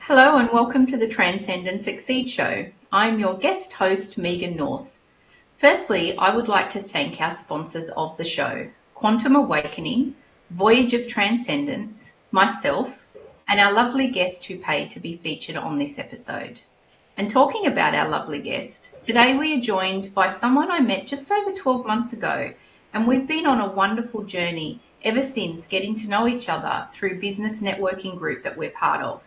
Hello and welcome to the Transcendence Succeed Show. I'm your guest host, Megan North. Firstly, I would like to thank our sponsors of the show, Quantum Awakening, Voyage of Transcendence, myself, and our lovely guest who paid to be featured on this episode. And talking about our lovely guest, today we are joined by someone I met just over 12 months ago, and we've been on a wonderful journey ever since, getting to know each other through business networking group that we're part of.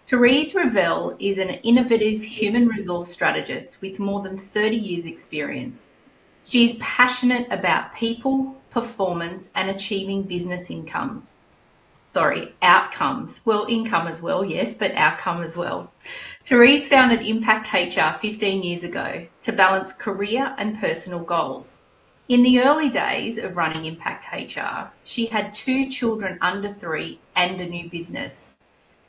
Therese Ravell is an innovative human resource strategist with more than 30 years experience. She is passionate about people, performance, and achieving business outcomes. Well, income as well, yes, but outcome as well. Therese founded Impact HR 15 years ago to balance career and personal goals. In the early days of running Impact HR, she had 2 children under 3 and a new business.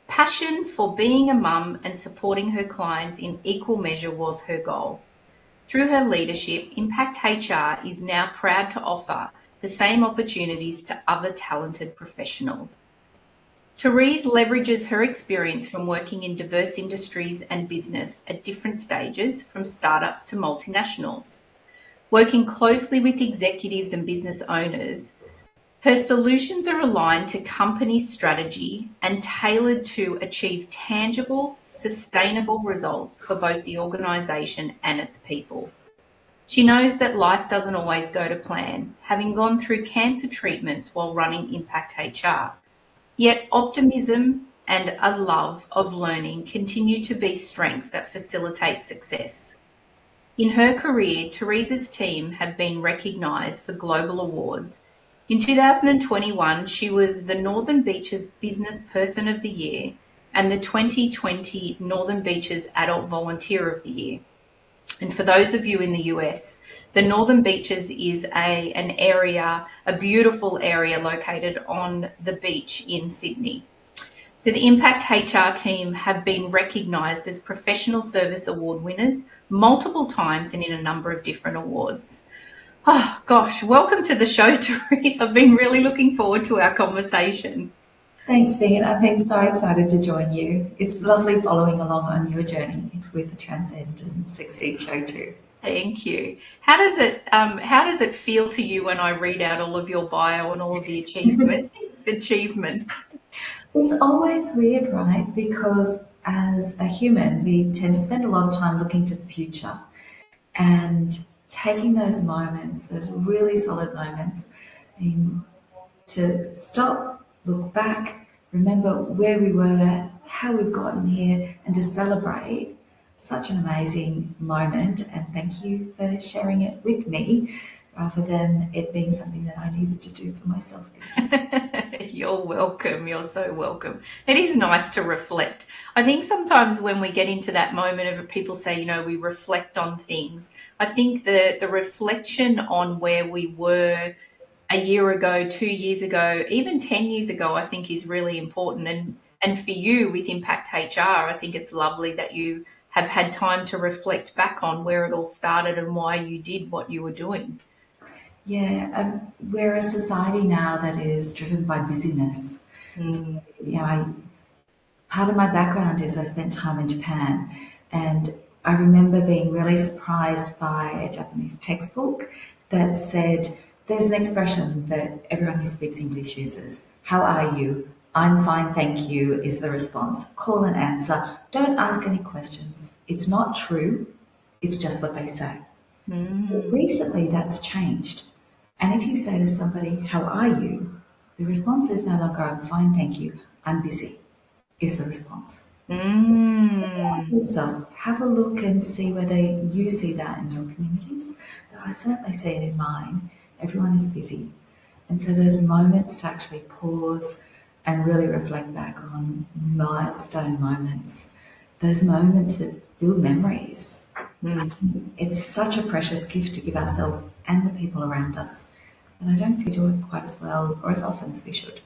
Passion for being a mum and supporting her clients in equal measure was her goal. Through her leadership, Impact HR is now proud to offer the same opportunities to other talented professionals. Therese leverages her experience from working in diverse industries and business at different stages, from startups to multinationals. Working closely with executives and business owners, her solutions are aligned to company strategy and tailored to achieve tangible, sustainable results for both the organisation and its people. She knows that life doesn't always go to plan, having gone through cancer treatments while running Impact HR. Yet optimism and a love of learning continue to be strengths that facilitate success. In her career, Therese's team have been recognised for global awards. In 2021, she was the Northern Beaches Business Person of the Year and the 2020 Northern Beaches Adult Volunteer of the Year. And for those of you in the US, the Northern Beaches is a beautiful area located on the beach in Sydney. So the Impact HR team have been recognised as Professional Service Award winners multiple times and in a number of different awards. Oh, gosh, welcome to the show, Therese. I've been really looking forward to our conversation. Thanks, Megan. I've been so excited to join you. It's lovely following along on your journey with the Transcendence Succeed show too. Thank you. How does it feel to you when I read out all of your bio and all of the achievements? It's always weird, right? Because as a human, we tend to spend a lot of time looking to the future and taking those moments, those really solid moments, to stop, look back, remember where we were, how we've gotten here, and to celebrate such an amazing moment. And thank you for sharing it with me, rather than it being something that I needed to do for myself this time. You're welcome. You're so welcome. It is nice to reflect. I think sometimes when we get into that moment of people say, we reflect on things, I think the reflection on where we were a year ago, 2 years ago, even 10 years ago, I think is really important. And for you with Impact HR, I think it's lovely that you have had time to reflect back on where it all started and why you did what you were doing. Yeah, we're a society now that is driven by busyness. So, part of my background is I spent time in Japan, and I remember being really surprised by a Japanese textbook that said there's an expression that everyone who speaks English uses. How are you? I'm fine, thank you, is the response. Call and answer. Don't ask any questions. It's not true. It's just what they say. But recently, that's changed. And if you say to somebody, how are you? The response is no longer, I'm fine, thank you. I'm busy, is the response. So have a look and see whether you see that in your communities. I certainly see it in mine. Everyone is busy. And so those moments to actually pause and really reflect back on milestone moments, those moments that build memories. It's such a precious gift to give ourselves and the people around us. And I don't think we do it quite as well or as often as we should.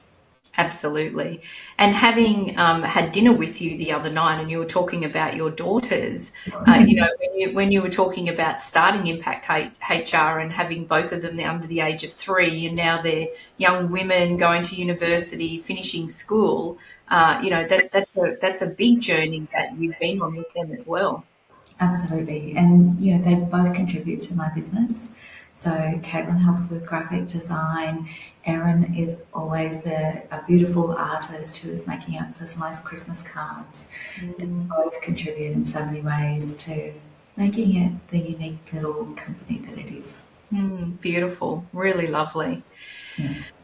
Absolutely. And having had dinner with you the other night, and you were talking about your daughters, when you were talking about starting Impact HR and having both of them under the age of 3, and now they're young women going to university, finishing school, that's a big journey that you've been on with them as well. Absolutely. And, they both contribute to my business. So Caitlin helps with graphic design. Erin is always a beautiful artist who is making our personalised Christmas cards. They both contribute in so many ways to making it the unique little company that it is. Beautiful. Really lovely.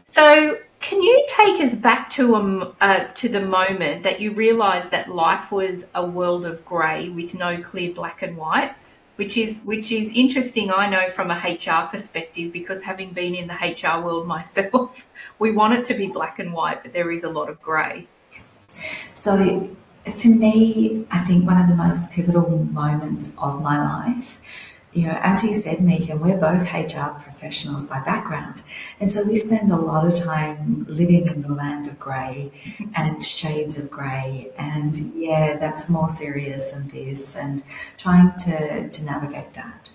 So can you take us back to the moment that you realised that life was a world of grey with no clear black and whites, which is interesting, I know, from a HR perspective, because having been in the HR world myself, we want it to be black and white, but there is a lot of grey. So for me, I think one of the most pivotal moments of my life, as you said, Megan, we're both HR professionals by background. And so we spend a lot of time living in the land of grey and shades of grey. And that's more serious than this, and trying to navigate that.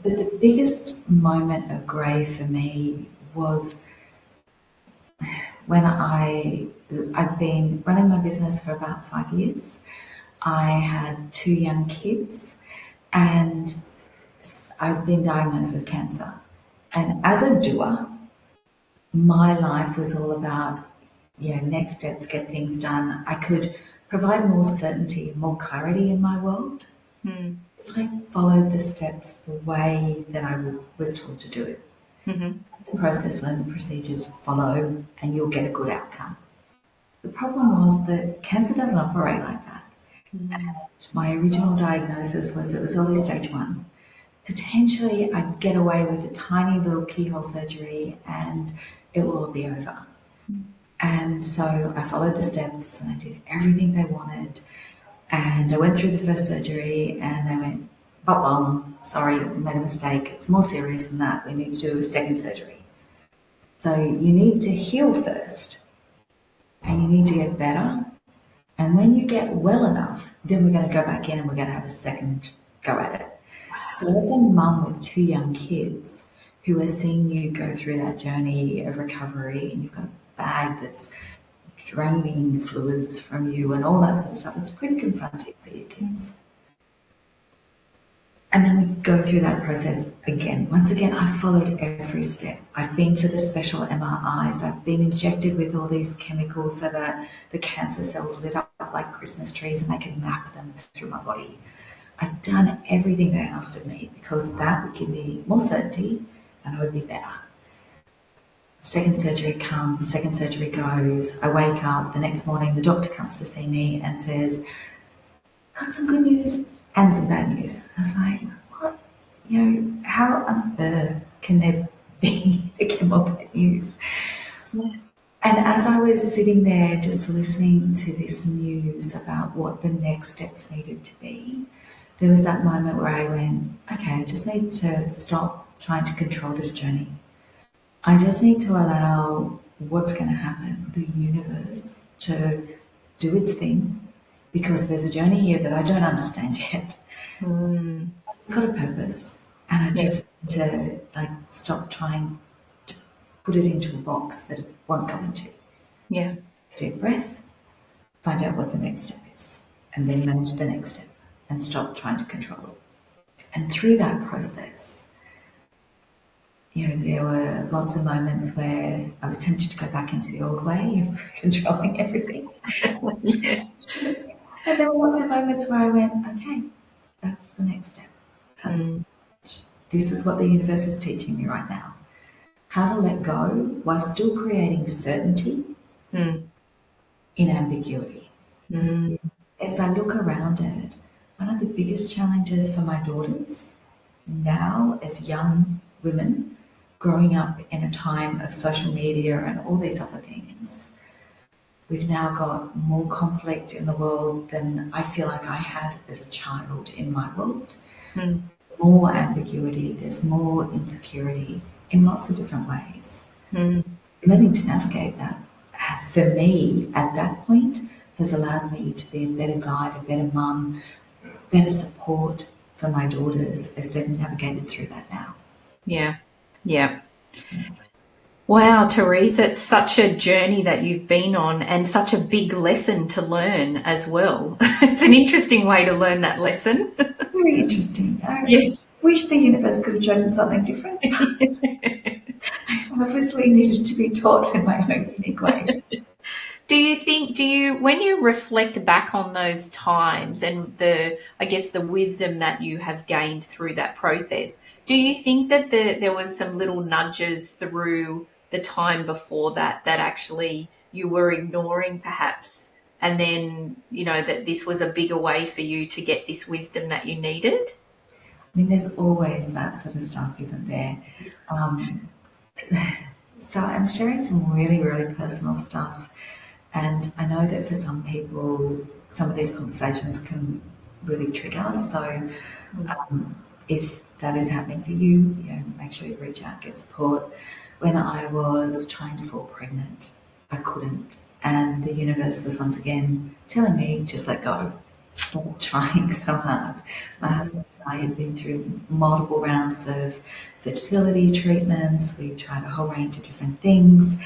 But the biggest moment of grey for me was when I've been running my business for about 5 years. I had 2 young kids, and I've been diagnosed with cancer. And as a doer, my life was all about, next steps, get things done. I could provide more certainty, more clarity in my world if I followed the steps the way that I was told to do it. The process, learn the procedures, follow, and you'll get a good outcome. The problem was that cancer doesn't operate like that. And my original diagnosis was it was early stage 1. Potentially I'd get away with a tiny little keyhole surgery and it will all be over. And so I followed the steps and I did everything they wanted. And I went through the first surgery and they went, sorry, we made a mistake. It's more serious than that. We need to do a second surgery. So you need to heal first and you need to get better. And when you get well enough, then we're going to go back in and we're going to have a second go at it. So as a mum with 2 young kids who are seeing you go through that journey of recovery, and you've got a bag that's draining fluids from you and all that sort of stuff, it's pretty confronting for your kids. And then we go through that process again. Once again, I've followed every step. I've been for the special MRIs. I've been injected with all these chemicals so that the cancer cells lit up like Christmas trees and they can map them through my body. I've done everything they asked of me because that would give me more certainty and I would be better. Second surgery comes, second surgery goes. I wake up the next morning, the doctor comes to see me and says, got some good news and some bad news. I was like, what? How on earth can there be more bad news? Yeah. And as I was sitting there just listening to this news about what the next steps needed to be, there was that moment where I went, okay, I just need to stop trying to control this journey. I just need to allow what's going to happen, the universe, to do its thing, because there's a journey here that I don't understand yet. It's got a purpose, and I just need to stop trying to put it into a box that it won't go into. Yeah. deep breath, find out what the next step is, and then manage the next step and stop trying to control it. And through that process, there were lots of moments where I was tempted to go back into the old way of controlling everything. Yeah. And there were lots of moments where I went, okay, that's the next step. This is what the universe is teaching me right now. How to let go while still creating certainty in ambiguity. As I look around it, one of the biggest challenges for my daughters now as young women growing up in a time of social media and all these other things, we've now got more conflict in the world than I feel like I had as a child in my world. More ambiguity, there's more insecurity in lots of different ways. Learning to navigate that, for me, at that point, has allowed me to be a better guide, a better mum, better support for my daughters as they've navigated through that now. Yeah. Yeah. Wow, Therese, it's such a journey that you've been on and such a big lesson to learn as well. It's an interesting way to learn that lesson. Very interesting. I Yes. wish the universe could have chosen something different. I obviously needed to be taught in my own unique way. When you reflect back on those times and I guess the wisdom that you have gained through that process, do you think that there was some little nudges through the time before that actually you were ignoring perhaps, and then, that this was a bigger way for you to get this wisdom that you needed? I mean, there's always that sort of stuff, isn't there? So I'm sharing some really, really personal stuff. And I know that for some people, some of these conversations can really trigger. So if that is happening for you, make sure you reach out, get support. When I was trying to fall pregnant, I couldn't. And the universe was once again telling me, just let go. Stop trying so hard. My husband and I had been through multiple rounds of fertility treatments. We tried a whole range of different things.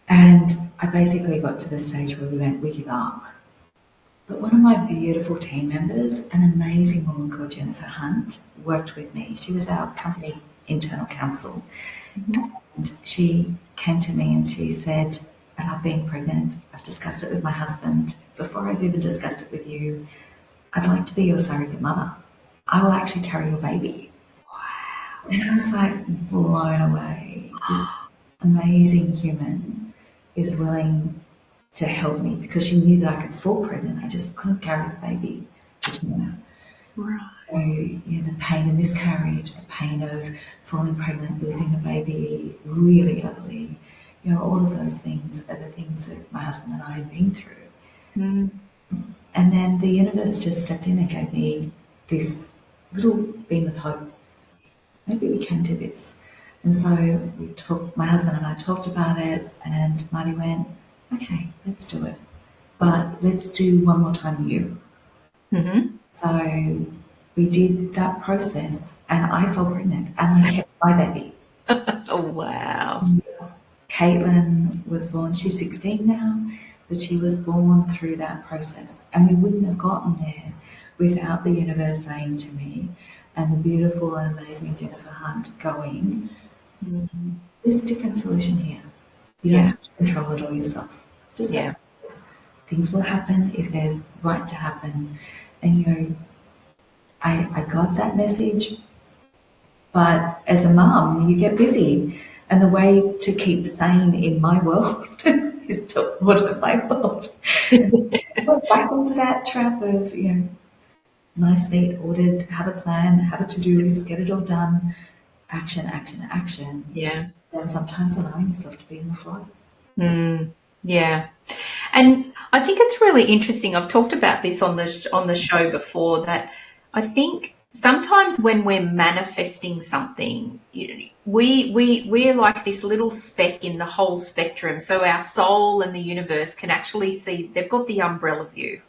And I basically got to the stage where we went, we give up. But one of my beautiful team members, an amazing woman called Jennifer Hunt, worked with me. She was our company internal counsel. And she came to me and she said, I love being pregnant. I've discussed it with my husband. Before I've even discussed it with you, I'd like to be your surrogate mother. I will actually carry your baby. Wow. And I was like blown away. This amazing human is willing to help me because she knew that I could fall pregnant. I just couldn't carry the baby to term. Right. So, the pain of miscarriage, the pain of falling pregnant, losing the baby really early, all of those things are the things that my husband and I had been through. And then the universe just stepped in and gave me this little beam of hope. Maybe we can do this. And so my husband and I talked about it, and Marty went, okay, let's do it. But let's do one more time you. So we did that process and I fell pregnant and I kept my baby. Oh, wow. Caitlin was born, she's 16 now, but she was born through that process. And we wouldn't have gotten there without the universe saying to me, and the beautiful and amazing Jennifer Hunt going, there's a different solution here. You don't have to control it all yourself. Just let go. Things will happen if they're right to happen. And I got that message, but as a mum, you get busy. And the way to keep sane in my world is to order my world. I went back into that trap of, nice, neat, ordered, have a plan, have a to-do list, get it all done, action, action, action. Yeah. And sometimes allowing yourself to be in the flow. Yeah. And I think it's really interesting. I've talked about this on the show before, that I think sometimes when we're manifesting something, we're like this little speck in the whole spectrum. So our soul and the universe can actually see, they've got the umbrella view.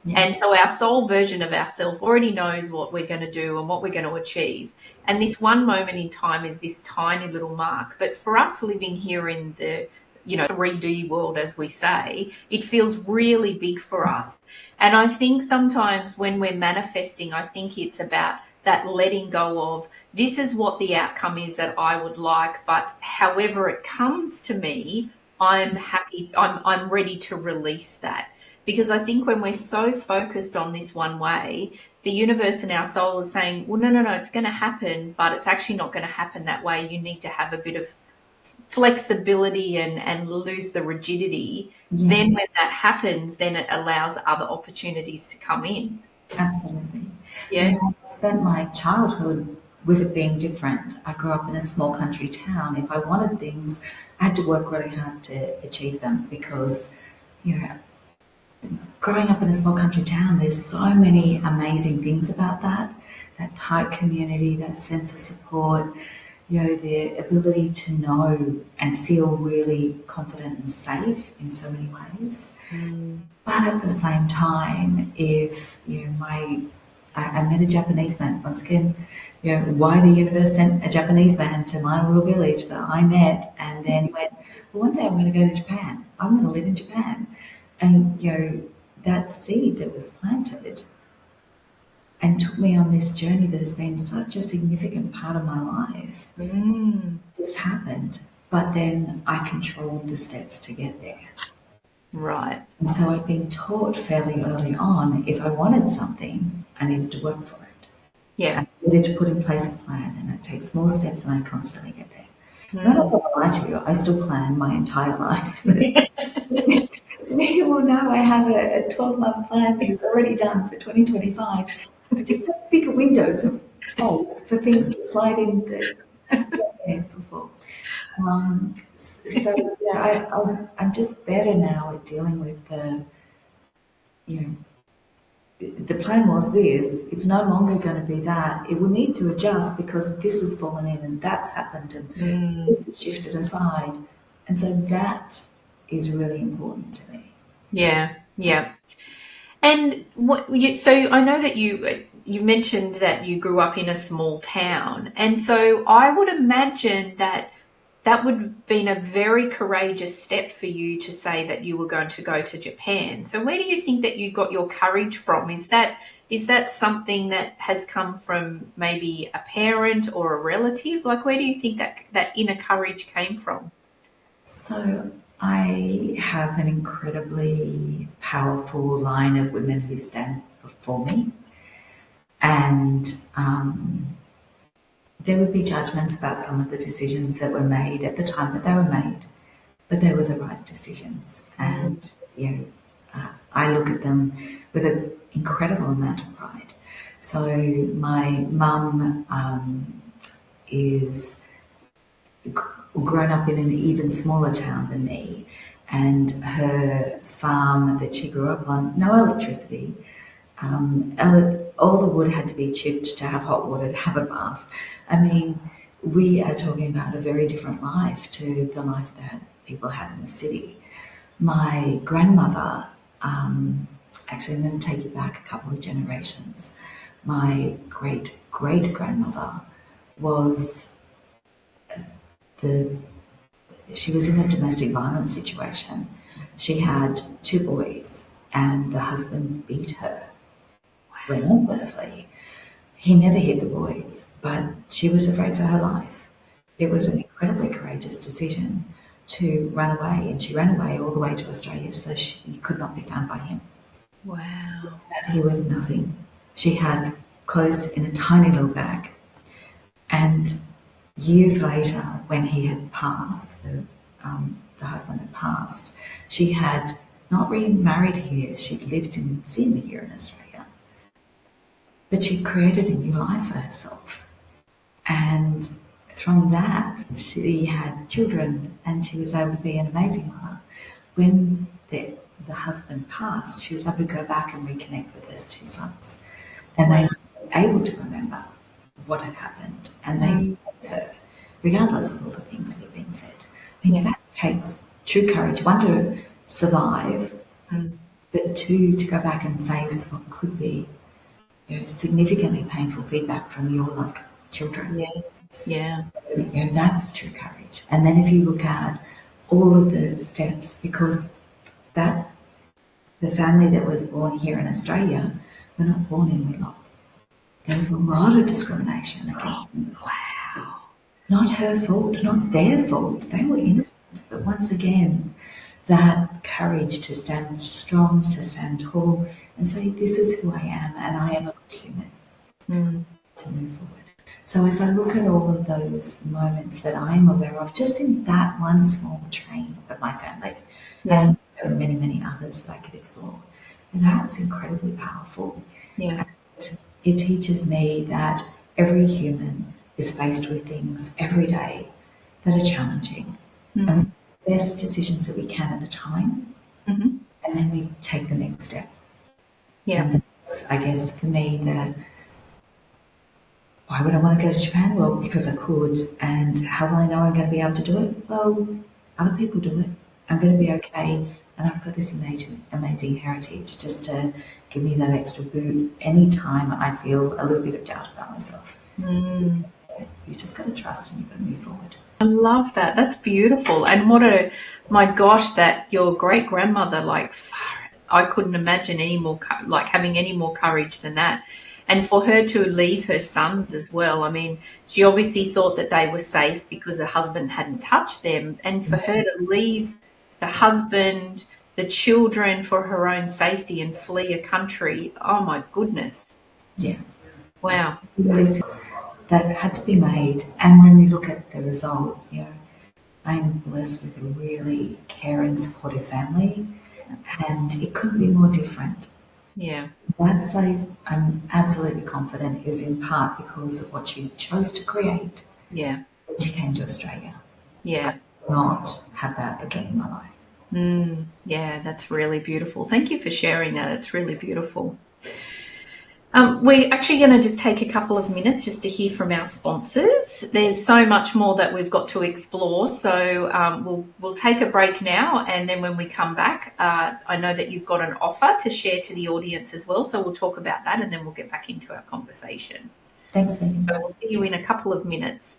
Yeah. And so our soul version of ourselves already knows what we're going to do and what we're going to achieve. And this one moment in time is this tiny little mark. But for us living here in the 3D world, as we say, it feels really big for us. And I think sometimes when we're manifesting, I think it's about that letting go of, this is what the outcome is that I would like, but however it comes to me, I'm happy, I'm ready to release that. Because I think when we're so focused on this one way, the universe and our soul is saying, well, no, it's going to happen, but it's actually not going to happen that way. You need to have a bit of flexibility and lose the rigidity. Yeah. Then when that happens, then it allows other opportunities to come in. Absolutely. Yeah. And I spent my childhood with it being different. I grew up in a small country town. If I wanted things, I had to work really hard to achieve them because, growing up in a small country town, there's so many amazing things about that tight community, that sense of support, the ability to know and feel really confident and safe in so many ways. But at the same time, if I met a Japanese man once again, why the universe sent a Japanese man to my little village that I met, and then he went, well, one day I'm going to go to Japan. I'm going to live in Japan. And, that seed that was planted and took me on this journey that has been such a significant part of my life just happened. But then I controlled the steps to get there. Right. And so I've been taught fairly early on, if I wanted something, I needed to work for it. Yeah. I needed to put in place a plan, and it takes small steps, and I constantly get there. I'm not going to lie to you, I still plan my entire life. As many people know, I have a 12-month plan that is already done for 2025. I just have bigger windows of space for things to slide in that I haven't got there before. So I'm just better now at dealing with the plan was this. It's no longer going to be that. It will need to adjust because this has fallen in and that's happened and this is shifted aside. And so that is really important to me. Yeah. And so I know that you mentioned that you grew up in a small town, and so I would imagine that would have been a very courageous step for you to say that you were going to go to Japan. So where do you think that you got your courage from? Is that something that has come from maybe a parent or a relative? Like, where do you think that inner courage came from? So I have an incredibly powerful line of women who stand before me. And there would be judgments about some of the decisions that were made at the time that they were made, but they were the right decisions. And, I look at them with an incredible amount of pride. So my mum is grown up in an even smaller town than me, and her farm that she grew up on, no electricity, all the wood had to be chipped to have hot water to have a bath. I mean, we are talking about a very different life to the life that people had in the city. My grandmother, actually I'm going to take you back a couple of generations. My great-great-grandmother was she was in a domestic violence situation. She had 2 boys and the husband beat her relentlessly. He never hit the boys, but she was afraid for her life. It was an incredibly courageous decision to run away, and she ran away all the way to Australia so she could not be found by him. Wow. She had with nothing. She had clothes in a tiny little bag. And years later, when he had passed, the husband had passed, she had not remarried here. She'd lived in Sydney here in Australia. But she created a new life for herself. And from that, she had children and she was able to be an amazing mother. When the husband passed, she was able to go back and reconnect with her 2 sons. And they were able to remember what had happened. And they forgave her, regardless of all the things that had been said. I mean, that takes true courage. 1, to survive, but 2, to go back and face what could be significantly painful feedback from your loved children. Yeah. That's true courage. And then if you look at all of the steps, because the family that was born here in Australia were not born in wedlock. There was a lot of discrimination against them. Wow. Not her fault, not their fault. They were innocent. But once again, that courage to stand strong, to stand tall, and say, this is who I am, and I am a good human, to move forward. So as I look at all of those moments that I'm aware of, just in that one small train of my family, and there are many, many others that I could explore, and that's incredibly powerful. Yeah. And it teaches me that every human is faced with things every day that are challenging. And we make the best decisions that we can at the time, and then we take the next step. Yeah. And that's, I guess, for me, why would I want to go to Japan? Well, because I could. And how will I know I'm going to be able to do it? Well, other people do it. I'm going to be okay. And I've got this amazing heritage just to give me that extra boot anytime I feel a little bit of doubt about myself. You've just got to trust and you've got to move forward. I love that. That's beautiful. And my gosh, that your great grandmother, I couldn't imagine any more, having any more courage than that. And for her to leave her sons as well. I mean, she obviously thought that they were safe because her husband hadn't touched them. And for her to leave the husband, the children for her own safety and flee a country, oh my goodness. Yeah. Wow. That had to be made. And when we look at the result, I'm blessed with a really caring, supportive family, and it couldn't be more different. Yeah. That I'm absolutely confident is in part because of what she chose to create. Yeah. When she came to Australia. Yeah. I will not have that again in my life. Yeah, that's really beautiful. Thank you for sharing that. It's really beautiful. We're actually going to just take a couple of minutes just to hear from our sponsors. There's so much more that we've got to explore, so we'll take a break now, and then when we come back, I know that you've got an offer to share to the audience as well, so we'll talk about that, and then we'll get back into our conversation. Thanks, Megan. So we'll see you in a couple of minutes.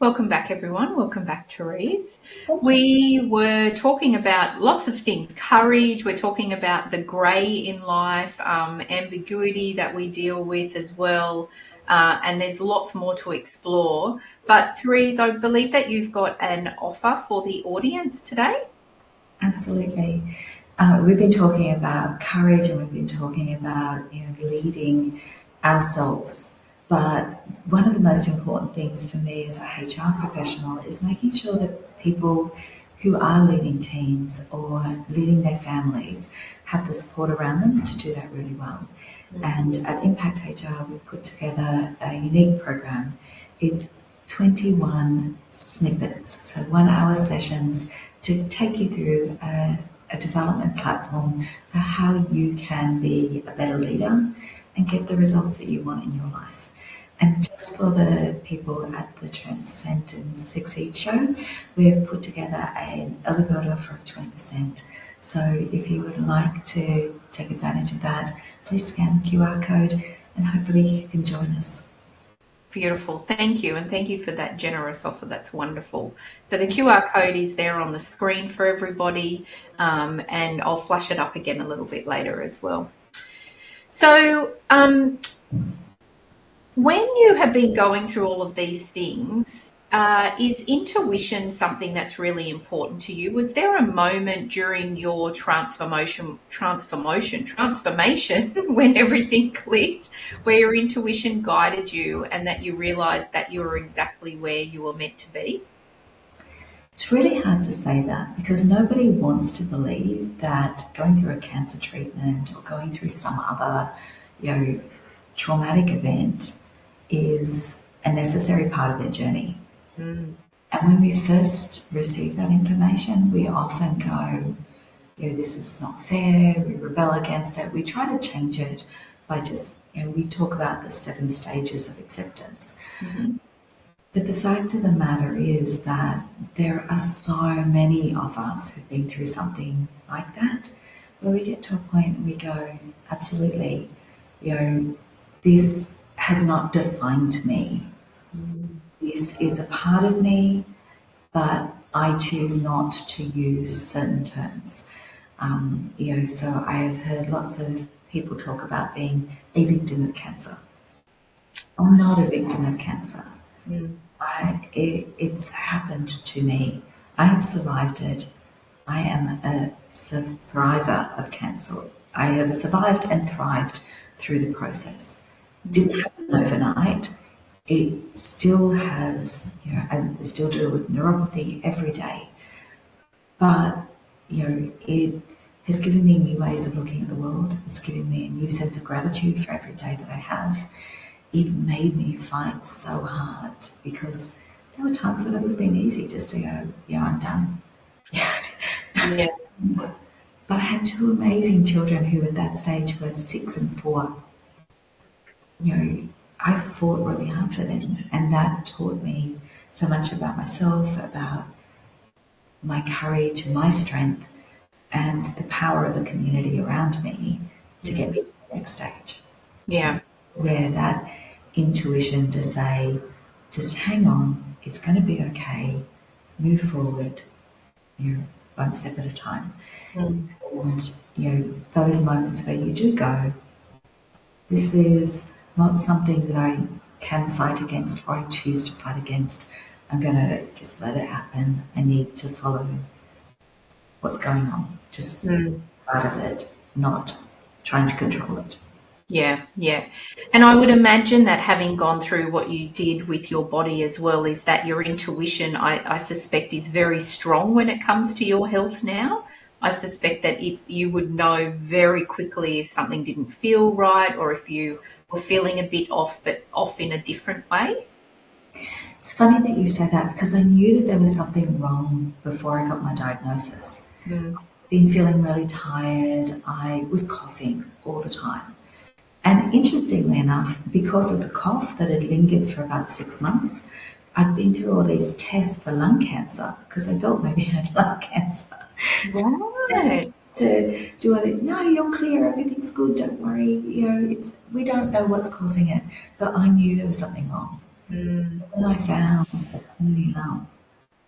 Welcome back, everyone. Welcome back, Therese. We were talking about lots of things, courage. We're talking about the grey in life, ambiguity that we deal with as well. And there's lots more to explore. But Therese, I believe that you've got an offer for the audience today. Absolutely. We've been talking about courage, and we've been talking about leading ourselves. But one of the most important things for me as a HR professional is making sure that people who are leading teams or leading their families have the support around them to do that really well. And at Impact HR, we put together a unique program. It's 21 snippets, so 1 hour sessions to take you through a development platform for how you can be a better leader and get the results that you want in your life. And just for the people at the Transcendence S6Ep show, we've put together an early bird offer of 20%. So if you would like to take advantage of that, please scan the QR code and hopefully you can join us. Beautiful. Thank you. And thank you for that generous offer. That's wonderful. So the QR code is there on the screen for everybody, and I'll flash it up again a little bit later as well. So when you have been going through all of these things, is intuition something that's really important to you? Was there a moment during your transformation when everything clicked, where your intuition guided you and that you realized that you were exactly where you were meant to be? It's really hard to say that because nobody wants to believe that going through a cancer treatment or going through some other, traumatic event is a necessary part of their journey. And when we first receive that information, we often go, this is not fair, we rebel against it, we try to change it by just, we talk about the 7 stages of acceptance. But the fact of the matter is that there are so many of us who've been through something like that, where we get to a point and we go, absolutely, this has not defined me. This is a part of me, but I choose not to use certain terms. So I have heard lots of people talk about being a victim of cancer. I'm not a victim of cancer. It's happened to me. I have survived it. I am a survivor of cancer. I have survived and thrived through the process. Didn't happen overnight. It still has, I still deal with neuropathy every day. But, it has given me new ways of looking at the world. It's given me a new sense of gratitude for every day that I have. It made me fight so hard because there were times when it would have been easy just to go, I'm done. Yeah. But I had 2 amazing children who at that stage were 6 and 4. I fought really hard for them, and that taught me so much about myself, about my courage, my strength, and the power of the community around me to get me to the next stage. Yeah. So where that intuition to say, just hang on, it's going to be okay, move forward, 1 step at a time. And, those moments where you do go, this is not something that I can fight against or I choose to fight against. I'm going to just let it happen. I need to follow what's going on, just part of it, not trying to control it. Yeah. And I would imagine that having gone through what you did with your body as well, is that your intuition, I suspect, is very strong when it comes to your health now. I suspect that if you would know very quickly if something didn't feel right or if you were feeling a bit off, but off in a different way. It's funny that you say that because I knew that there was something wrong before I got my diagnosis. I've been feeling really tired. I was coughing all the time. And interestingly enough, because of the cough that had lingered for about 6 months, I'd been through all these tests for lung cancer because I thought maybe I had lung cancer. Right. To do all that, no, you're clear, everything's good, don't worry. We don't know what's causing it, but I knew there was something wrong. When I found a tiny lump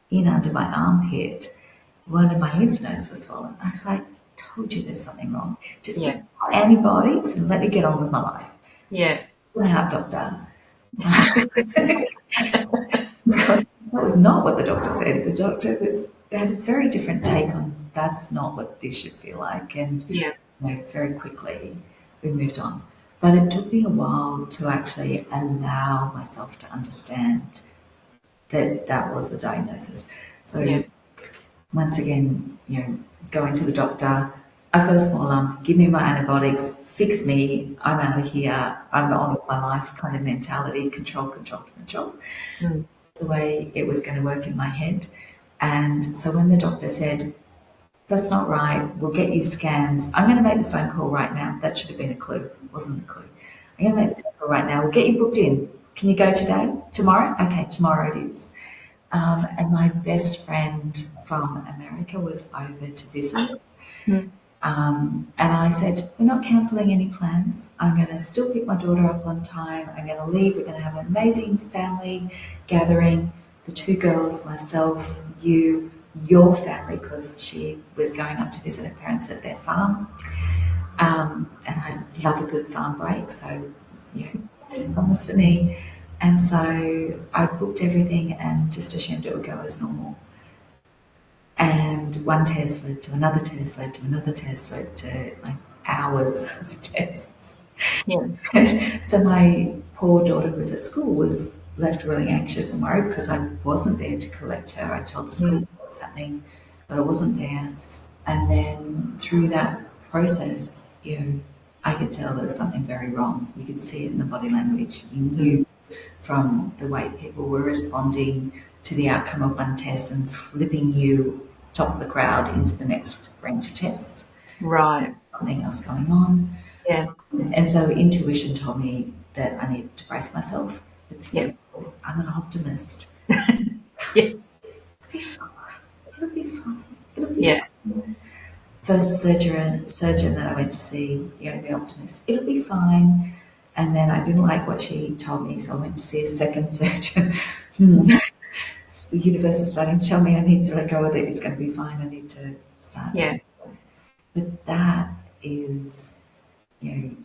in under my armpit, one of my lymph nodes was swollen. I was like, told you there's something wrong. Just give me antibiotics and let me get on with my life. Yeah. Wow, doctor. Because that was not what the doctor said. The doctor had a very different take on that's not what this should feel like. And very quickly we moved on. But it took me a while to actually allow myself to understand that that was the diagnosis. So once again, going to the doctor. I've got a small lump. Give me my antibiotics. Fix me. I'm out of here. I'm on with my life kind of mentality. Control, control, control. Mm. The way it was going to work in my head. And so when the doctor said, "That's not right. We'll get you scans," I'm going to make the phone call right now. That should have been a clue. It wasn't a clue. I'm going to make the phone call right now. We'll get you booked in. Can you go today? Tomorrow? Okay, tomorrow it is. And my best friend from America was over to visit. Mm. And I said, "We're not cancelling any plans. I'm going to still pick my daughter up on time. I'm going to leave. We're going to have an amazing family gathering. The two girls, myself, you, your family," because she was going up to visit her parents at their farm. And I love a good farm break. So, promise for me. And so I booked everything and just assumed it would go as normal. And one test led to another test, led to another test, led to like hours of tests. Yeah. And so my poor daughter who was at school was left really anxious and worried because I wasn't there to collect her. I told the school what was happening, but I wasn't there. And then through that process, I could tell there was something very wrong. You could see it in the body language. You knew from the way people were responding to the outcome of one test and slipping you top of the crowd into the next range of tests. Right. Something else going on. Yeah. And so intuition told me that I needed to brace myself. But still, Yeah. I'm an optimist. Yeah. It'll be fine. It'll be Yeah. fine. First surgeon that I went to see, the optimist, it'll be fine. And then I didn't like what she told me, so I went to see a second surgeon. The universe is starting to tell me I need to let go of it. It's going to be fine. I need to start. Yeah. But that is, I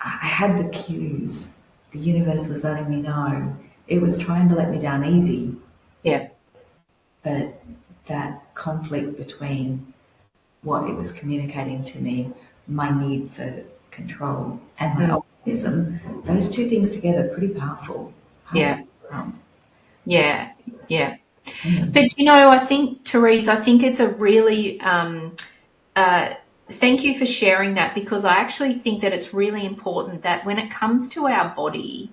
had the cues. The universe was letting me know. It was trying to let me down easy. Yeah. But that conflict between what it was communicating to me, my need for control, and my optimism, those two things together are pretty powerful. Yeah. Yeah. Yeah. Mm. But I think, Therese, I think it's a really thank you for sharing that, because I actually think that it's really important that when it comes to our body,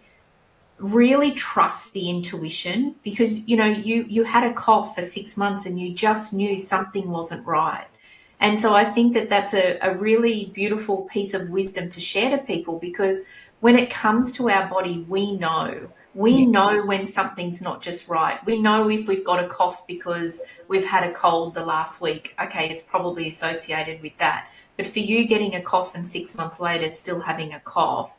really trust the intuition, because you had a cough for 6 months and you just knew something wasn't right. And so I think that that's a really beautiful piece of wisdom to share to people, because when it comes to our body, we know when something's not just right. We know if we've got a cough because we've had a cold the last week. Okay, it's probably associated with that. But for you getting a cough and 6 months later still having a cough,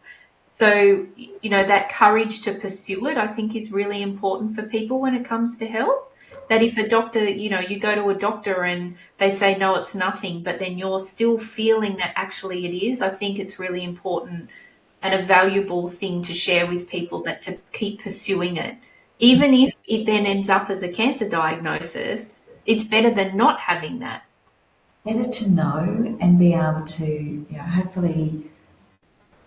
so, that courage to pursue it, I think, is really important for people when it comes to health. That if a doctor, you go to a doctor and they say, no, it's nothing, but then you're still feeling that actually it is, I think it's really important and a valuable thing to share with people, that to keep pursuing it. Even if it then ends up as a cancer diagnosis, it's better than not having that. Better to know and be able to, hopefully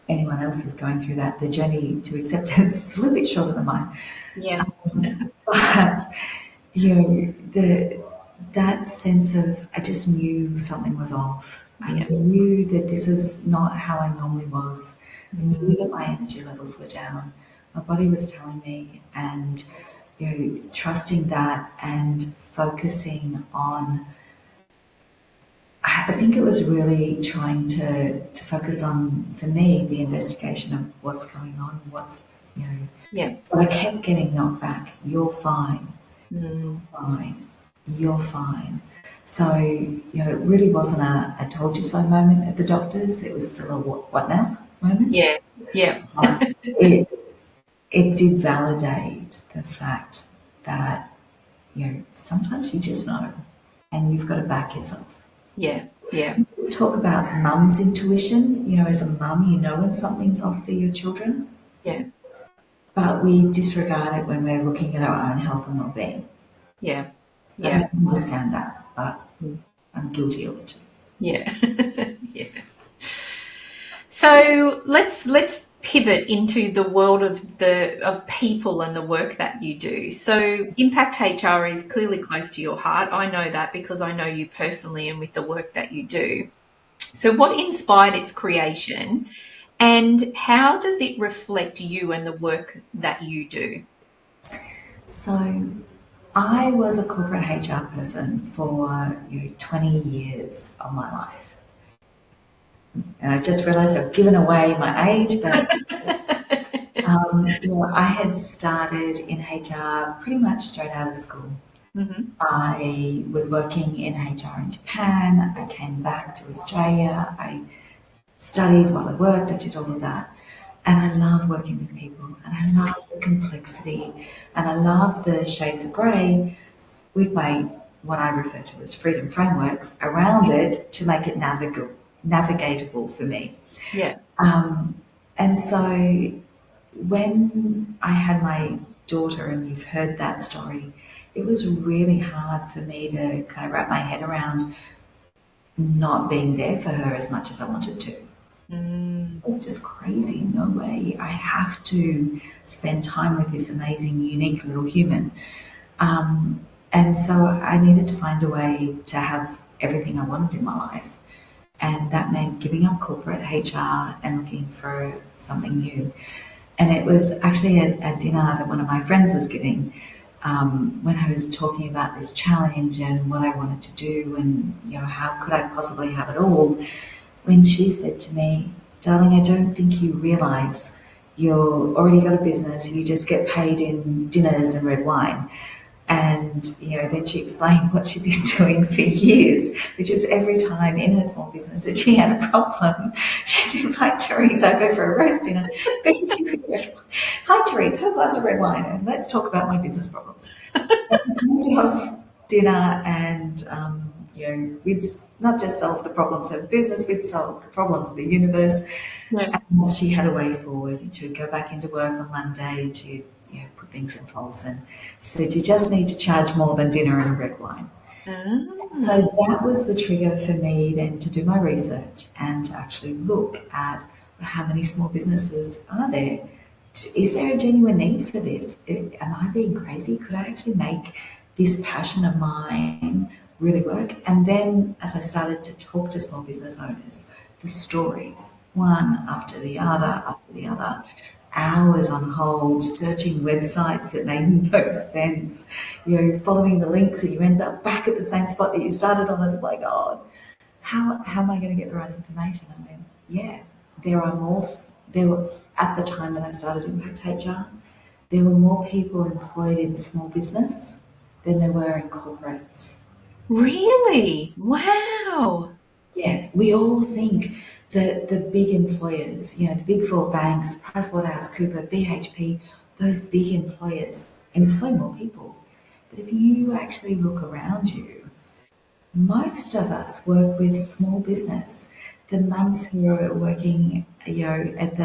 anyone else is going through that, the journey to acceptance is a little bit shorter than mine. Yeah. But, that sense of, I just knew something was off. I knew that this is not how I normally was. I knew that my energy levels were down. My body was telling me, and, trusting that and focusing on, I think it was really trying to focus on, for me, the investigation of what's going on, but I kept getting knocked back. You're fine. Fine. You're fine. So, it really wasn't a told you so moment at the doctor's. It was still a what now moment. Yeah. Yeah. It did validate the fact that, sometimes you just know and you've got to back yourself. Yeah. Yeah. Talk about mum's intuition. As a mum, when something's off for your children. Yeah. But we disregard it when we're looking at our own health and well-being. Yeah. I don't understand that, but I'm guilty of it. Yeah. Yeah. So let's pivot into the world of people and the work that you do. So Impact HR is clearly close to your heart. I know that because I know you personally and with the work that you do. So what inspired its creation, and how does it reflect you and the work that you do? So I was a corporate HR person for 20 years of my life. And I just realized I've given away my age, but I had started in HR pretty much straight out of school. Mm-hmm. I was working in HR in Japan. I came back to Australia. I studied while I worked. I did all of that. And I love working with people, and I love the complexity, and I love the shades of grey with my what I refer to as freedom frameworks around it to make it navigatable for me. Yeah. And so when I had my daughter, and you've heard that story, it was really hard for me to kind of wrap my head around not being there for her as much as I wanted to. It's just crazy. No way. I have to spend time with this amazing, unique little human. And so I needed to find a way to have everything I wanted in my life. And that meant giving up corporate HR and looking for something new. And it was actually a dinner that one of my friends was giving when I was talking about this challenge and what I wanted to do and, how could I possibly have it all, when she said to me, "Darling, I don't think you realise you've already got a business, you just get paid in dinners and red wine." And, then she explained what she'd been doing for years, which is every time in her small business that she had a problem, she'd invite Therese over for a roast dinner. "Hi, Therese, have a glass of red wine and let's talk about my business problems." We'd have dinner and, we'd not just solve the problems of business, we'd solve the problems of the universe. Yeah. And she had a way forward. She'd go back into work on Monday and she'd put things in place. And she said, "You just need to charge more than dinner and a red wine." So that was the trigger for me then to do my research and to actually look at how many small businesses are there. Is there a genuine need for this? Am I being crazy? Could I actually make this passion of mine really work? And then as I started to talk to small business owners, the stories, one after the other, hours on hold, searching websites that made no sense, following the links, and you end up back at the same spot that you started on. As, "My God, how am I going to get the right information?" And then, there were, at the time that I started Impact HR, there were more people employed in small business than there were in corporates. Really? Wow. Yeah, we all think that the big employers, the big four banks, PricewaterhouseCoopers, BHP, those big employers employ more people. But if you actually look around you, most of us work with small business. The mums who are working, at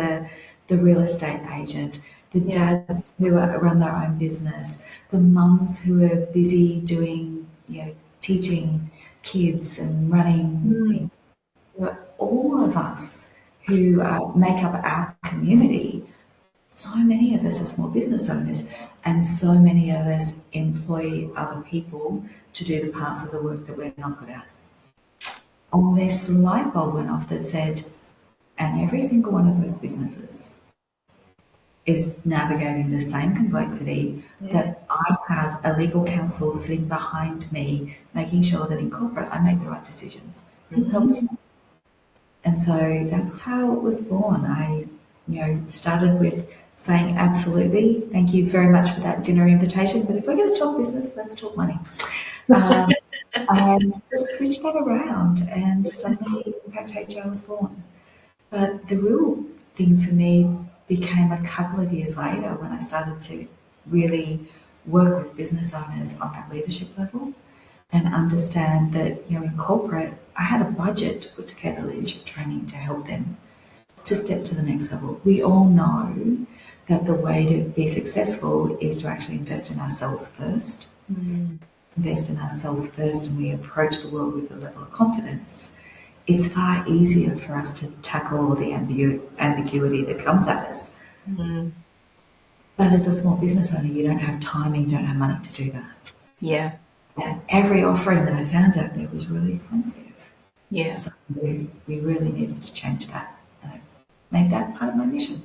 the real estate agent, the dads who run their own business, the mums who are busy doing, teaching kids and running things. All of us who make up our community, so many of us are small business owners, and so many of us employ other people to do the parts of the work that we're not good at. And this light bulb went off that said, and every single one of those businesses is navigating the same complexity that I have a legal counsel sitting behind me, making sure that in corporate I make the right decisions. Who helps them? And so that's how it was born. I, started with saying, "Absolutely, thank you very much for that dinner invitation, but if we're going to talk business, let's talk money." And just switch that around, and suddenly Impact HR was born. But the real thing for me became a couple of years later when I started to really work with business owners on that leadership level and understand that, in corporate, I had a budget to put together leadership training to help them to step to the next level. We all know that the way to be successful is to actually invest in ourselves first. Invest in ourselves first, and we approach the world with a level of confidence. it's far easier for us to tackle all the ambiguity that comes at us. Mm. But as a small business owner, you don't have time and you don't have money to do that. Yeah. And every offering that I found out there was really expensive. Yeah. So we really needed to change that. And I made that part of my mission.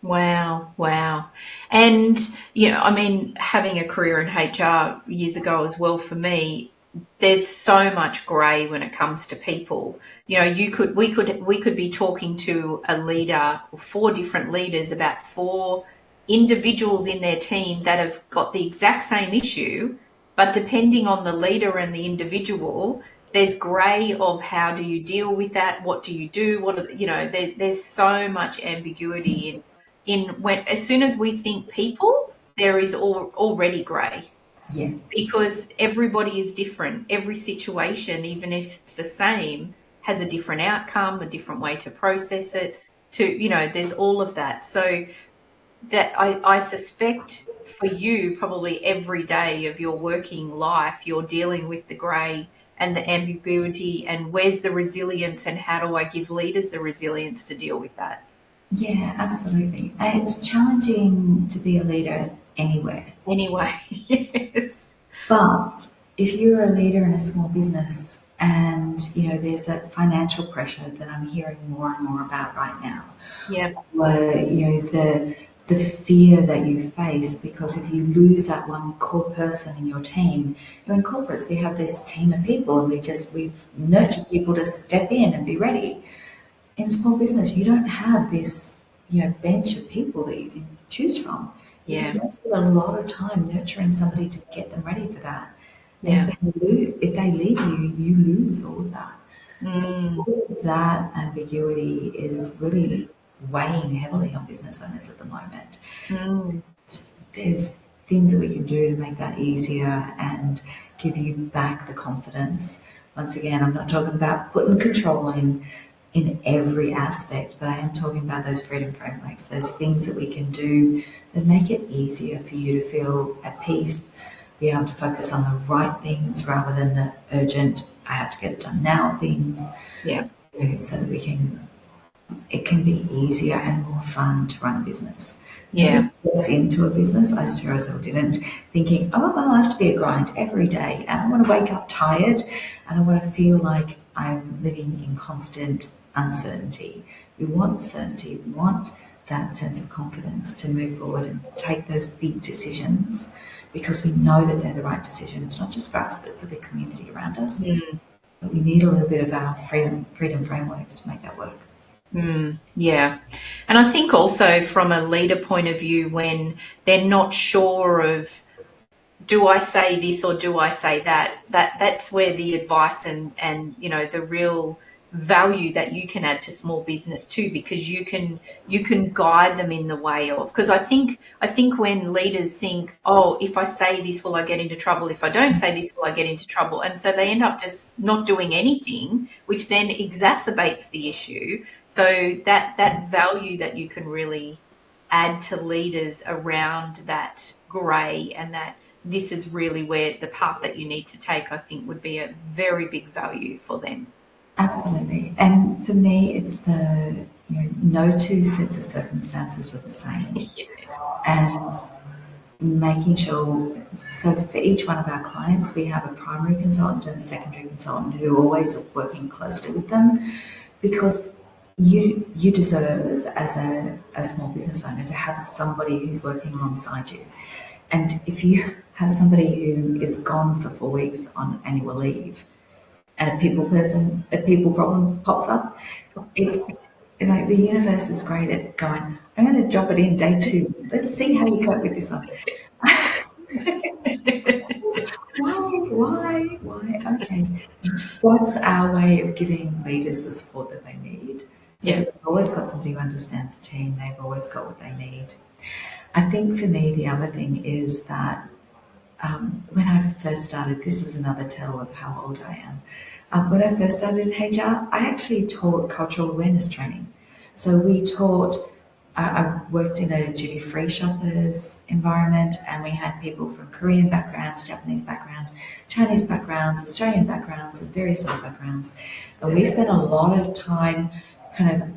Wow. Wow. And, you know, I mean, having a career in HR years ago as well, for me, there's so much grey when it comes to people. You know, we could be talking to a leader or 4 different leaders about 4 individuals in their team that have got the exact same issue, but depending on the leader and the individual, there's grey of how do you deal with that? What do you do? You know, there's so much ambiguity in when, as soon as we think people, there is already grey. Yeah. Because everybody is different. Every situation, even if it's the same, has a different outcome, a different way to process it. You know, there's all of that. So that I suspect for you, probably every day of your working life, you're dealing with the grey and the ambiguity and where's the resilience and how do I give leaders the resilience to deal with that? Yeah, absolutely. It's challenging to be a leader anywhere. Anyway, yes. But if you're a leader in a small business and, you know, there's that financial pressure that I'm hearing more and more about right now, Yeah. where, you know, the fear that you face because if you lose that one core person in your team, you know, in corporates we have this team of people and we've nurtured people to step in and be ready. In small business, you don't have this, you know, bench of people that you can choose from. You've Yeah. invested a lot of time nurturing somebody to get them ready for that. And Yeah. if they leave you, you lose all of that. So Mm. all of that ambiguity is really weighing heavily on business owners at the moment. Mm. There's things that we can do to make that easier and give you back the confidence. Once again, I'm not talking about putting control in every aspect, but I am talking about those freedom frameworks, those things that we can do that make it easier for you to feel at peace, be able to focus on the right things rather than the urgent, I have to get it done now things, Yeah. so that it can be easier and more fun to run a business. Yeah. Nobody gets into a business, I sure as hell didn't, thinking, I want my life to be a grind every day and I want to wake up tired and I want to feel like I'm living in constant uncertainty. We want certainty, we want that sense of confidence to move forward and to take those big decisions because we know that they're the right decisions, not just for us, but for the community around us. Mm. But we need a little bit of our freedom frameworks to make that work. Yeah. And I think also from a leader point of view, when they're not sure of, do I say this or do I say that, that's where the advice and, you know, the real value that you can add to small business too, because you can guide them in the way of, because I think when leaders think, oh, if I say this, will I get into trouble? If I don't say this, will I get into trouble? And so they end up just not doing anything, which then exacerbates the issue. So that value that you can really add to leaders around that grey and that this is really where the path that you need to take, I think would be a very big value for them. Absolutely. And for me, it's the, you know, no two sets of circumstances are the same. And making sure, so for each one of our clients, we have a primary consultant and a secondary consultant who are always working closely with them because you deserve as a small business owner to have somebody who's working alongside you. And if you have somebody who is gone for 4 weeks on annual leave, and a people problem pops up, it's like the universe is great at going, I'm going to drop it in day 2. Let's see how you cope with this one. Why? Okay. That's our way of giving leaders the support that they need. So Yeah. they've always got somebody who understands the team. They've always got what they need. I think for me, the other thing is that when I first started, this is another tell of how old I am. When I first started in HR, I actually taught cultural awareness training. So we taught I worked in a duty-free shoppers environment, and we had people from Korean backgrounds, Japanese background, Chinese backgrounds, Australian backgrounds, and various other backgrounds. And we spent a lot of time kind of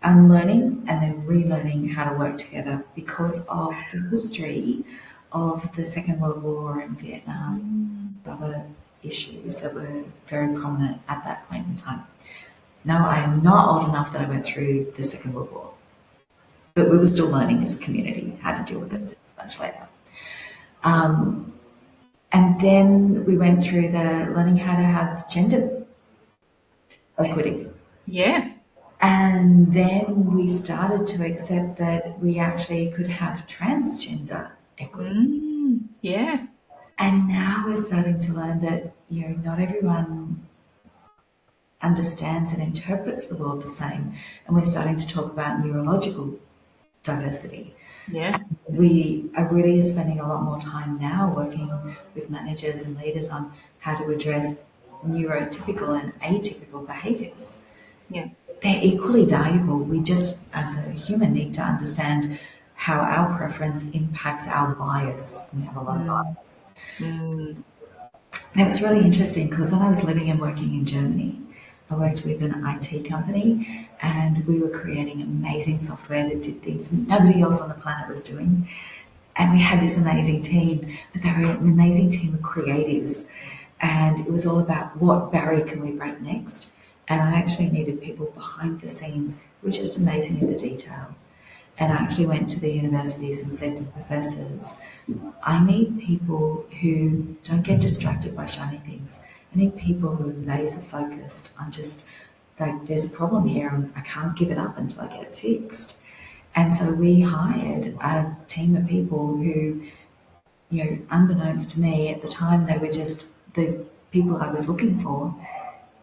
unlearning and then relearning how to work together because of the history of the Second World War and Vietnam, other issues that were very prominent at that point in time. Now, I am not old enough that I went through the Second World War, but we were still learning as a community how to deal with this much later. And then we went through the learning how to have gender equity. Yeah. And then we started to accept that we actually could have transgender equity. Yeah. And now we're starting to learn that, you know, not everyone understands and interprets the world the same. And we're starting to talk about neurological diversity. Yeah. We are really spending a lot more time now working with managers and leaders on how to address neurotypical and atypical behaviours. Yeah. They're equally valuable. We just, as a human, need to understand how our preference impacts our bias. We have a lot of bias. And it was really interesting because when I was living and working in Germany, I worked with an IT company and we were creating amazing software that did things nobody else on the planet was doing. And we had this amazing team, but they were an amazing team of creatives. And it was all about what barrier can we break next. And I actually needed people behind the scenes who were just amazing in the detail. And I actually went to the universities and said to professors, I need people who don't get distracted by shiny things. I need people who are laser focused on just like, there's a problem here and I can't give it up until I get it fixed. And so we hired a team of people who, you know, unbeknownst to me at the time, they were just the people I was looking for.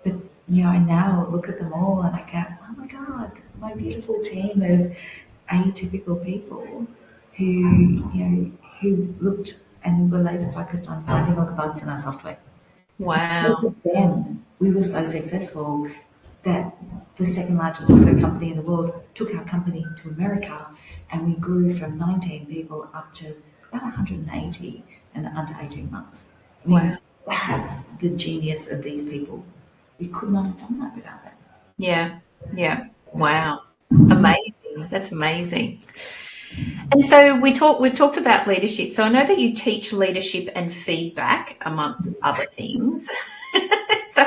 But, you know, I now look at them all and I go, oh my God, my beautiful team of atypical people who, you know, who looked and were laser focused on finding all the bugs in our software. Wow. Because of them, we were so successful that the second largest software company in the world took our company to America, and we grew from 19 people up to about 180 in under 18 months. I mean, that's the genius of these people. We could not have done that without them. Yeah. Yeah. Wow. Amazing. That's amazing. And so we've talked about leadership. So I know that you teach leadership and feedback amongst other things. So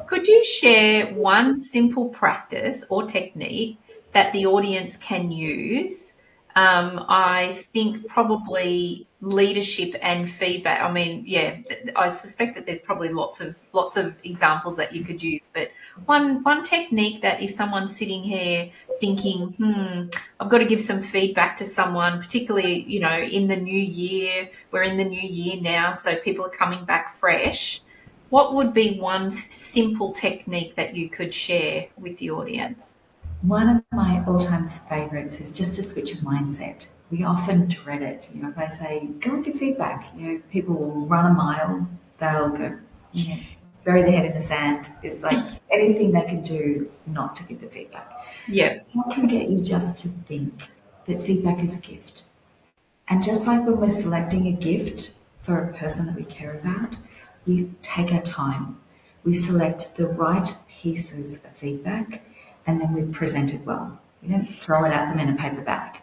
could you share one simple practice or technique that the audience can use? I think probably leadership and feedback. I mean, yeah, I suspect that there's probably lots of examples that you could use, but one technique that if someone's sitting here thinking, I've got to give some feedback to someone, particularly, you know, in the new year, we're in the new year now, so people are coming back fresh. What would be one simple technique that you could share with the audience? One of my all-time favourites is just to switch your mindset. We often dread it. You know, if I say, go and give feedback, you know, people will run a mile, they'll go, you know, bury their head in the sand. It's like anything they can do not to give the feedback. Yeah. What can get you just to think that feedback is a gift? And just like when we're selecting a gift for a person that we care about, we take our time. We select the right pieces of feedback and then we present it well. We don't throw it at them in a paper bag.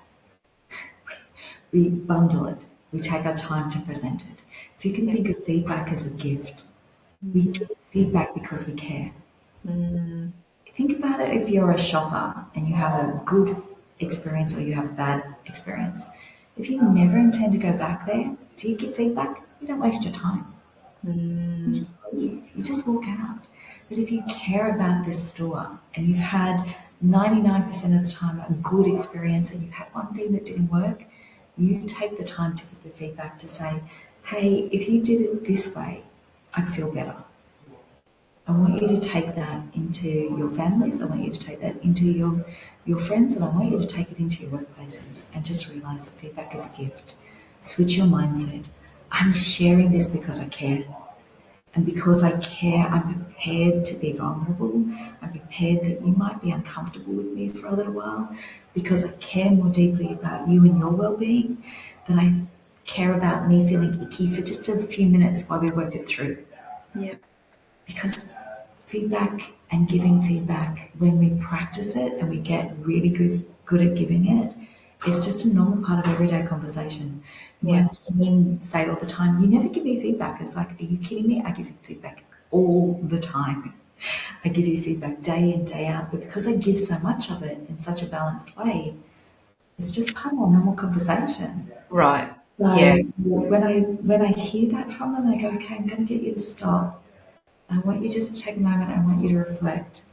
We bundle it. We take our time to present it. If you can think of feedback as a gift, we give feedback because we care. Think about it if you're a shopper and you have a good experience or you have a bad experience. If you never intend to go back there, do you give feedback? You don't waste your time. You just leave. You just walk out. But if you care about this store and you've had 99% of the time a good experience and you've had one thing that didn't work, you take the time to give the feedback to say, hey, if you did it this way, I'd feel better. I want you to take that into your families. I want you to take that into your friends, and I want you to take it into your workplaces and just realize that feedback is a gift. Switch your mindset. I'm sharing this because I care. And because I care, I'm prepared to be vulnerable. I'm prepared that you might be uncomfortable with me for a little while because I care more deeply about you and your well-being than I care about me feeling icky for just a few minutes while we work it through. Yeah. Because feedback and giving feedback, when we practice it and we get really good at giving it, it's just a normal part of everyday conversation. Yeah. My team say all the time, "You never give me feedback." It's like, are you kidding me? I give you feedback all the time. I give you feedback day in, day out, but because I give so much of it in such a balanced way, it's just part of our normal conversation. Right. So Yeah. when I hear that from them, I go, "Okay, I'm going to get you to stop. I want you just to take a moment. I want you to reflect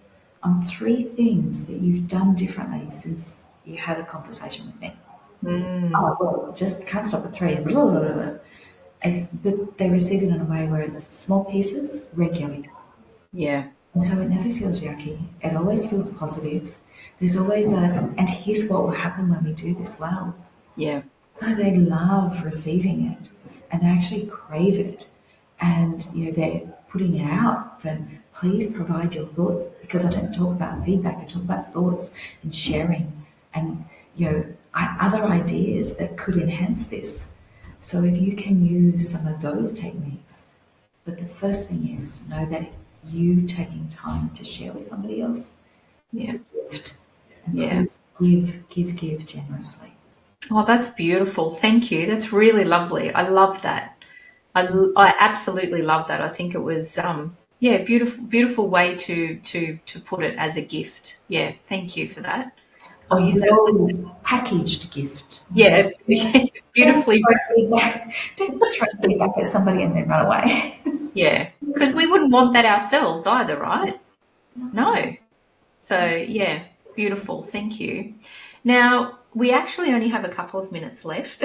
on 3 things that you've done differently since you had a conversation with me." Mm. Oh, well, just can't stop at 3. Blah, blah, blah, blah. But they receive it in a way where it's small pieces regularly. Yeah. And so it never feels yucky. It always feels positive. There's always and here's what will happen when we do this well. Yeah. So they love receiving it and they actually crave it. And, they're putting it out for, please provide your thoughts, because I don't talk about feedback, I talk about thoughts and sharing and, other ideas that could enhance this. So if you can use some of those techniques, but the first thing is know that you taking time to share with somebody else, it's Yeah. a gift. And Yeah. please give generously. Oh, that's beautiful. Thank you. That's really lovely. I love that. I absolutely love that. I think it was, yeah, beautiful way to put it as a gift. Yeah. Thank you for that. A I'll use that. packaged gift. Yeah. Don't Beautifully. throw feedback. Don't throw feedback at somebody and then run away. Yeah. Because we wouldn't want that ourselves either, right? No. So, yeah, beautiful. Thank you. Now, we actually only have a couple of minutes left.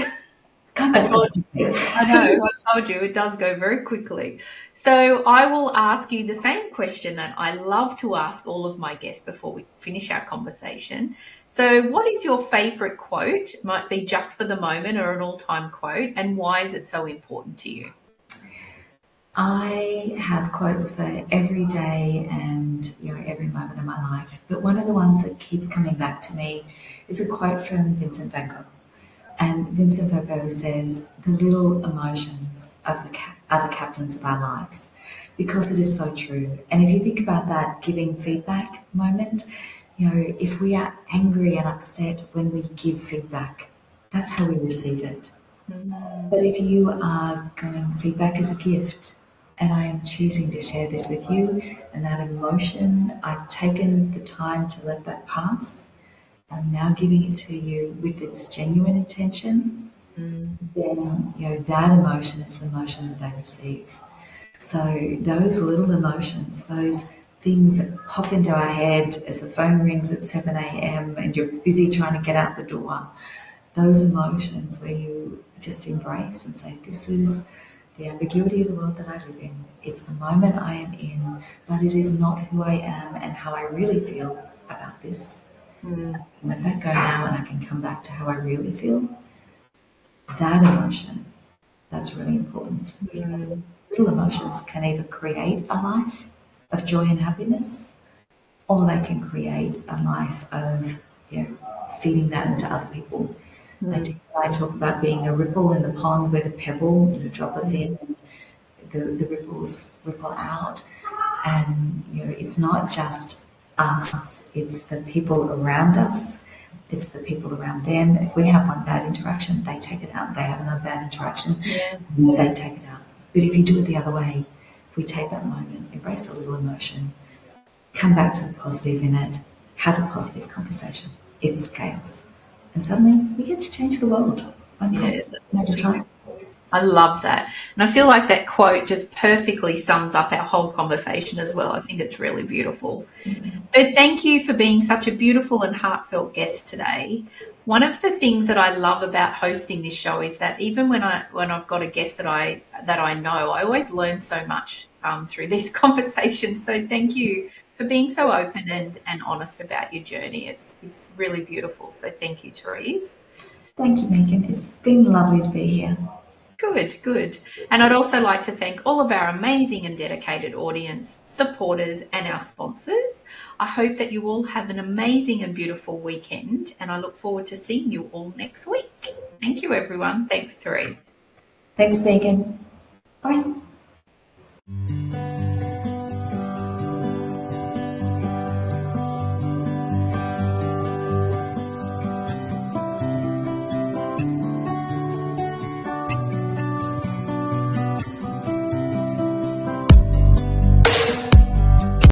God, I that's told going to be. I know, I told you it does go very quickly. So I will ask you the same question that I love to ask all of my guests before we finish our conversation. So, what is your favorite quote? Might be just for the moment or an all-time quote, and why is it so important to you? I have quotes for every day and every moment of my life, but one of the ones that keeps coming back to me is a quote from Vincent van Gogh. And Vincent van Gogh says, "The little emotions of are the captains of our lives," because it is so true. And if you think about that giving feedback moment, if we are angry and upset when we give feedback, that's how we receive it. Mm, But if you are going, feedback is a gift, and I am choosing to share this with you, and that emotion, I've taken the time to let that pass. I'm now giving it to you with its genuine intention, mm, then that emotion is the emotion that they receive. So those little emotions, those things that pop into our head as the phone rings at 7 a.m. and you're busy trying to get out the door, those emotions where you just embrace and say, "This is the ambiguity of the world that I live in. It's the moment I am in, but it is not who I am and how I really feel about this." mm, Let that go now and I can come back to how I really feel. That emotion, that's really important because mm. little emotions can either create a life of joy and happiness or they can create a life of feeding that into other people. Mm, I talk about being a ripple in the pond where the pebble drop us in mm, and the ripples ripple out. And it's not just us, it's the people around us, it's the people around them. If we have one bad interaction, they take it out. They have another bad interaction, yeah. they take it out. But if you do it the other way, if we take that moment, embrace a little emotion, come back to the positive in it, have a positive conversation, it scales. And suddenly we get to change the world one Yeah, conversation that's at a time. beautiful. I love that. And I feel like that quote just perfectly sums up our whole conversation as well. I think it's really beautiful. So thank you for being such a beautiful and heartfelt guest today. One of the things that I love about hosting this show is that even when I've got a guest that I know, I always learn so much through these conversations. So thank you for being so open and honest about your journey. It's really beautiful. So thank you, Therese. Thank you, Megan. It's been lovely to be here. Good, good. And I'd also like to thank all of our amazing and dedicated audience, supporters, and our sponsors. I hope that you all have an amazing and beautiful weekend, and I look forward to seeing you all next week. Thank you, everyone. Thanks, Therese. Thanks, Megan. Bye.